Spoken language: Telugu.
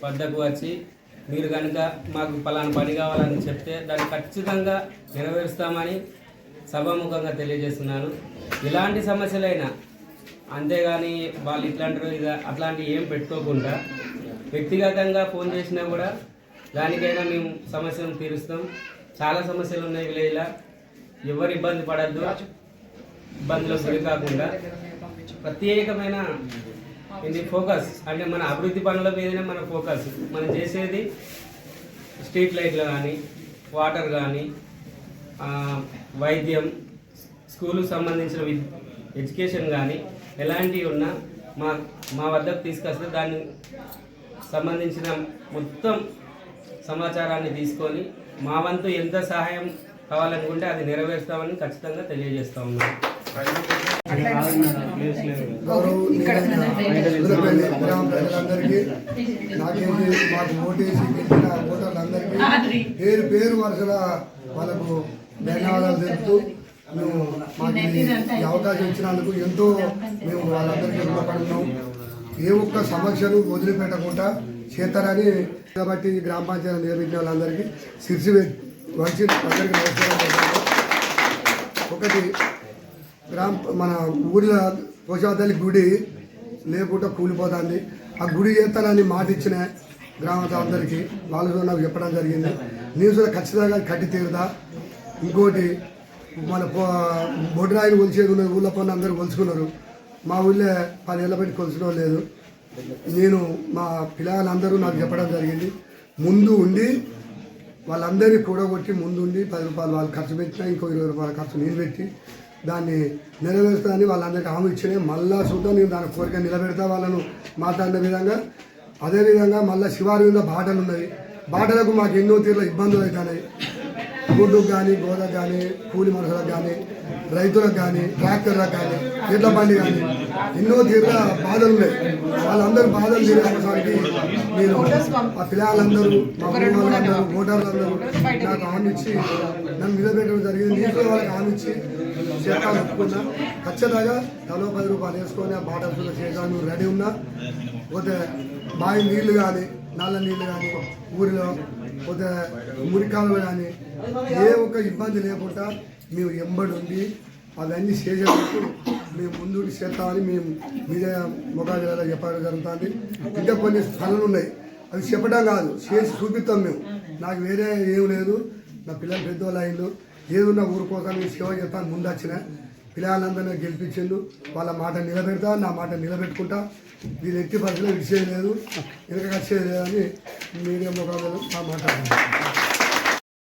వద్దకు వచ్చి మీరు కనుక మాకు పలానా పని కావాలని చెప్తే దాన్ని ఖచ్చితంగా నెరవేరుస్తామని సభాముఖంగా తెలియజేస్తున్నాను. ఇలాంటి సమస్యలైనా అంతేగాని వాళ్ళు ఇట్లాంటి అట్లాంటివి ఏం పెట్టుకోకుండా వ్యక్తిగతంగా ఫోన్ చేసినా కూడా దానికైనా మేము సమస్యను తీరుస్తాం. చాలా సమస్యలు ఉన్నాయి విలేజ్లో, ఎవరు ఇబ్బంది పడద్దు, ఇబ్బందులు గురి కాకుండా ప్రత్యేకమైన ఇది ఫోకస్ అంటే మన అభివృద్ధి పనుల మీదనే మన ఫోకస్. మనం చేసేది స్ట్రీట్ లైట్లు కానీ, వాటర్ కానీ, వైద్యం, స్కూలుకు సంబంధించిన ఎడ్యుకేషన్ కానీ ఎలాంటివి ఉన్నా మా వద్దకు తీసుకొస్తే దాన్ని సంబంధించిన మొత్తం సమాచారాన్ని తీసుకొని మా వంతు ఎంత సహాయం కావాలనుకుంటే అది నెరవేరుస్తామని ఖచ్చితంగా తెలియజేస్తా ఉన్నాం. గ్రామ ప్రజలందరికీ, నాకేంటి మాకు ఓటేసి గెలిచిన ఓటర్లందరికీ పేరు పేరు వరుసల వాళ్ళకు ధన్యవాదాలు తెలుపుతూ మేము మాకు ఈ అవకాశం ఇచ్చినందుకు ఎంతో మేము వాళ్ళందరికీ రుణపడుతున్నాం. ఏ ఒక్క సమస్యను వదిలిపెట్టకుండా చేస్తారని కాబట్టి గ్రామ పంచాయతీ నిర్మించిన వాళ్ళందరికీ శిర్సి వచ్చి అందరికీ నమస్కారం. ఒకటి మన ఊరిలో పోషావతల్లి గుడి లేకుండా కూలిపోతుంది. ఆ గుడి చేస్తానని మాట ఇచ్చిన గ్రామాలందరికీ వాళ్ళు నాకు చెప్పడం జరిగింది. న్యూస్లో ఖచ్చితంగా కట్టి తీరుదా. ఇంకోటి మన బొడ్రాయిని కొలిచేది ఉన్నది, ఊళ్ళో పని అందరూ కొలుచుకున్నారు. మా ఊళ్ళో 10 ఏళ్ళ బట్టి కొలుచుకోవడం లేదు. నేను మా పిల్లలందరూ నాకు చెప్పడం జరిగింది. ముందు ఉండి వాళ్ళందరినీ కూడగొట్టి ముందు ఉండి 10 రూపాయలు వాళ్ళు ఖర్చు పెట్టినా ఇంకో 20 రూపాయల ఖర్చు నేను పెట్టి దాన్ని నెరవేరుస్తానని వాళ్ళందరికీ హామీ ఇచ్చినాయి. మళ్ళా చూద్దాం, నేను దాని కోరిక నిలబెడతా వాళ్ళను మాట్లాడిన విధంగా. అదేవిధంగా మళ్ళీ శివారి మీద బాటలు ఉన్నాయి. బాటలకు మాకు ఎన్నో తీరుల ఇబ్బందులు అవుతున్నాయి. గుడ్డుకు కానీ, గోదకు కానీ, కూలి మనుషులకు కానీ, రైతులకు కానీ, ట్రాక్టర్లకు కానీ, ఎడ్ల బండి కానీ ఎన్నో తీరుల బాధలు ఉన్నాయి. వాళ్ళందరూ బాధలు తీరడానికి నేను ఆ పిల్లలందరూ, మా వాళ్ళందరూ, ఓటర్లందరూ నాకు హామీ ఇచ్చి నన్ను నిలబెట్టడం జరిగింది. నీకు వాళ్ళకి హామీ ఇచ్చి చేస్తాను ఒప్పుకున్నా. ఖచ్చితంగా తలో 10 రూపాయలు వేసుకొని ఆ బాట చేయడానికి రెడీ ఉన్నా. పోతే బావి నీళ్లు కానీ, నల్ల నీళ్ళు కానీ, ఊరిలో పోతే మురికాలు కానీ ఏ ఒక్క ఇబ్బంది లేకుండా మేము ఎంబడి ఉండి అవన్నీ చేసేటప్పుడు మేము ముందు చేస్తామని మేము మీడియా ముఖాలు చెప్పడం జరుగుతుంది. ఇంకా కొన్ని స్థలాలు ఉన్నాయి, అవి చెప్పడం కాదు, చేసి చూపిస్తాం మేము. నాకు వేరే ఏం లేదు, నా పిల్లలు పెద్దవాళ్ళు అయిండు, ఏదున్నా ఊరు కోసం నేను సేవ చేస్తాను ముందు వచ్చిన పిల్లలందరినీ గెలిపించిండు. వాళ్ళ మాట నిలబెడతా, నా మాట నిలబెట్టుకుంటా. వీళ్ళు ఎట్టి పరిస్థితుల్లో విడిచేయలేదు, వెనక వచ్చేది లేదని మీడియా ముఖాలు మాట్లాడుతున్నాను.